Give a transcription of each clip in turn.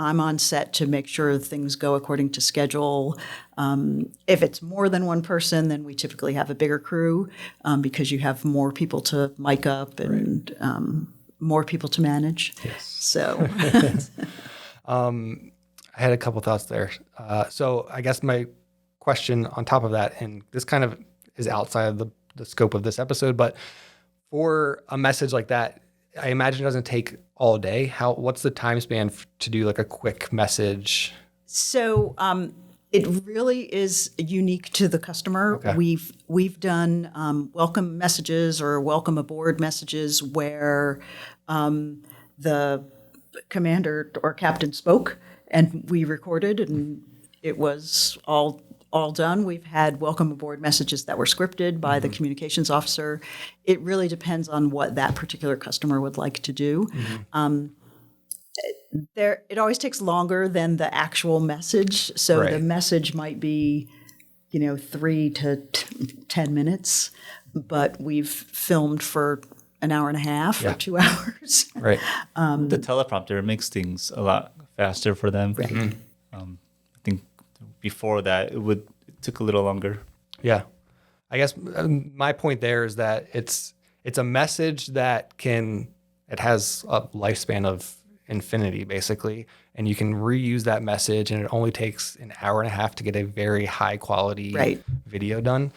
I'm on set to make sure things go according to schedule. If it's more than one person, then we typically have a bigger crew because you have more people to mic up and more people to manage. Yes. So I had a couple thoughts there. So I guess my question on top of that, and this kind of is outside of the scope of this episode, but for a message like that, I imagine it doesn't take all day. What's the time span to do like a quick message? So it really is unique to the customer. Okay. We've done welcome messages or welcome aboard messages where the commander or captain spoke and we recorded and it was all done. We've had welcome aboard messages that were scripted by the communications officer. It really depends on what that particular customer would like to do. It always takes longer than the actual message. So Right. the message might be, 3 to 10 minutes, but we've filmed for an hour and a half or 2 hours. Right. The teleprompter makes things a lot faster for them. Right. I think before that, it took a little longer. Yeah. I guess my point there is that it's a message that it has a lifespan of infinity basically, and you can reuse that message and it only takes an hour and a half to get a very high quality video done.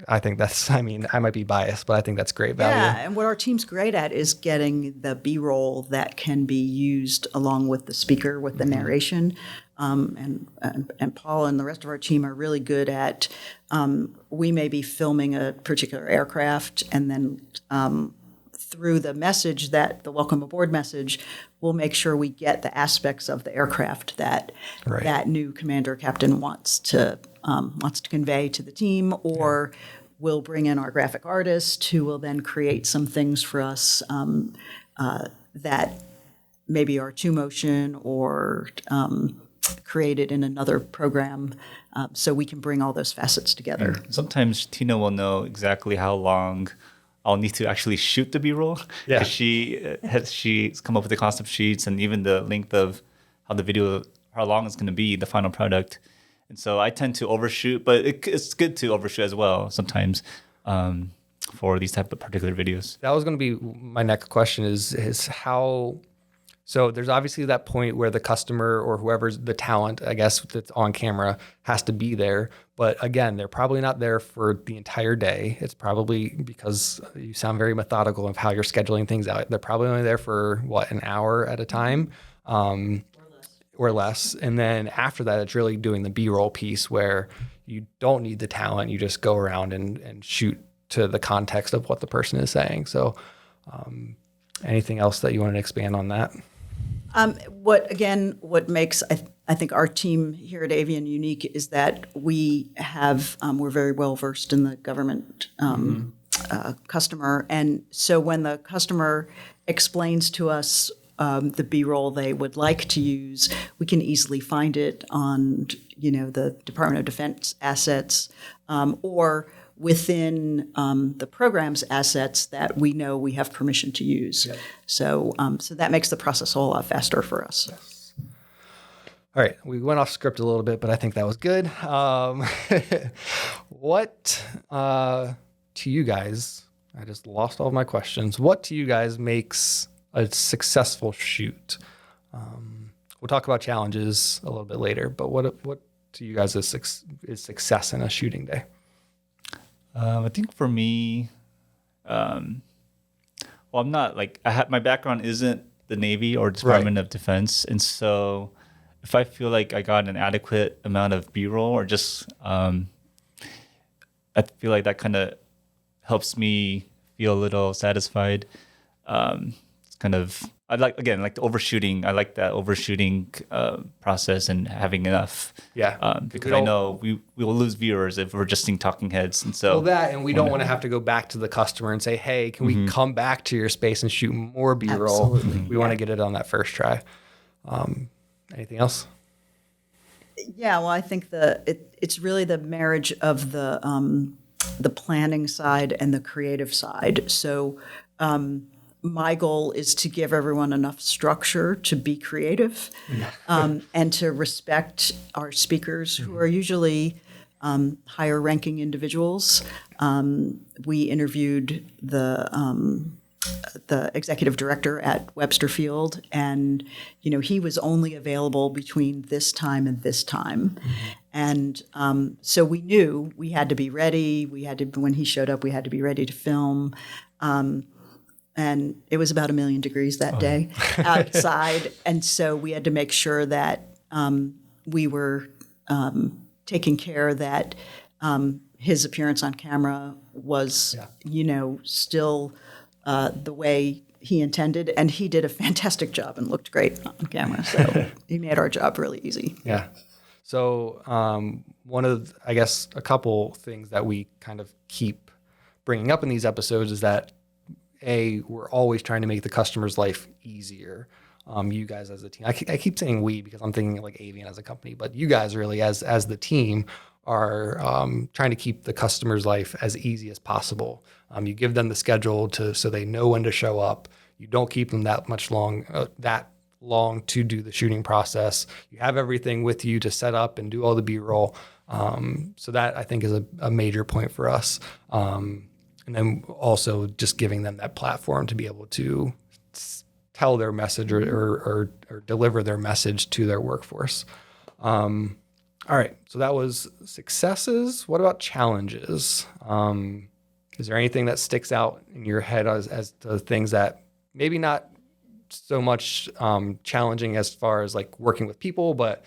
I think I might be biased, but I think that's great value. Yeah, and what our team's great at is getting the B-roll that can be used along with the speaker, with the narration. And Paul and the rest of our team are really good at, we may be filming a particular aircraft and then through the message the welcome aboard message, we'll make sure we get the aspects of the aircraft that that new commander or captain wants to convey to the team, or we'll bring in our graphic artist who will then create some things for us that maybe are 2Motion or created in another program, so we can bring all those facets together. Sometimes Tina will know exactly how long I'll need to actually shoot the B-roll. Yeah. 'Cause she's come up with the concept sheets and even the length of how long it's going to be, the final product. And so I tend to overshoot, but it's good to overshoot as well sometimes for these type of particular videos. That was going to be my next question is how. So there's obviously that point where the customer or whoever's the talent, I guess, that's on camera has to be there. But again, they're probably not there for the entire day. It's probably because you sound very methodical of how you're scheduling things out. They're probably only there for an hour at a time or less. And then after that, it's really doing the B-roll piece where you don't need the talent. You just go around and shoot to the context of what the person is saying. So anything else that you want to expand on that? What makes I think our team here at Avian unique is that we're very well versed in the government customer, and so when the customer explains to us the B-roll they would like to use, we can easily find it on the Department of Defense assets or within the program's assets that we know we have permission to use. Yep. So that makes the process a whole lot faster for us. Yes. All right, we went off script a little bit, but I think that was good. What to you guys, I just lost all of my questions. What to you guys makes a successful shoot? We'll talk about challenges a little bit later, but what to you guys is success in a shooting day? I think for me, I'm not my background isn't the Navy or Department of Defense. And so if I feel like I got an adequate amount of B-roll or just, I feel like that kind of helps me feel a little satisfied. It's kind of, I like the overshooting. I like that overshooting process and having enough. Yeah. Because I know we will lose viewers if we're just seeing talking heads. And so we don't want to have to go back to the customer and say, hey, can we come back to your space and shoot more B-roll? Absolutely. We want to get it on that first try. Anything else? Yeah, well, I think it's really the marriage of the planning side and the creative side. So my goal is to give everyone enough structure to be creative, and to respect our speakers, who are usually higher ranking individuals. We interviewed the executive director at Webster Field, and he was only available between this time and this time. And so we knew we had to be ready. When he showed up, we had to be ready to film. And it was about 1,000,000 degrees that day outside. And so we had to make sure that we were taking care that his appearance on camera was, still the way he intended. And he did a fantastic job and looked great on camera. So he made our job really easy. Yeah. So one of, I guess, a couple things that we kind of keep bringing up in these episodes is that, we're always trying to make the customer's life easier. You guys as a team, I keep saying we because I'm thinking like Avian as a company, but you guys really as the team are trying to keep the customer's life as easy as possible. You give them the schedule so they know when to show up. You don't keep them that long to do the shooting process. You have everything with you to set up and do all the B-roll. So that I think is a major point for us. And then also just giving them that platform to be able to tell their message or deliver their message to their workforce. All right, so that was successes. What about challenges? Is there anything that sticks out in your head as the things that maybe not so much challenging as far as like working with people, but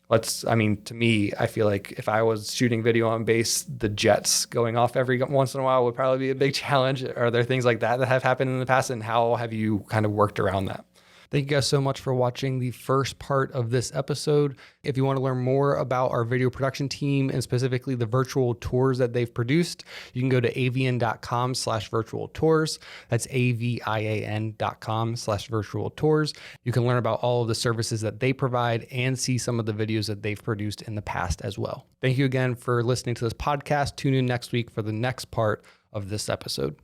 to me, I feel like if I was shooting video on base, the jets going off every once in a while would probably be a big challenge. Are there things like that have happened in the past, and how have you kind of worked around that? Thank you guys so much for watching the first part of this episode. If you want to learn more about our video production team and specifically the virtual tours that they've produced, you can go to avian.com/virtual tours. That's avian.com/virtual tours. You can learn about all of the services that they provide and see some of the videos that they've produced in the past as well. Thank you again for listening to this podcast. Tune in next week for the next part of this episode.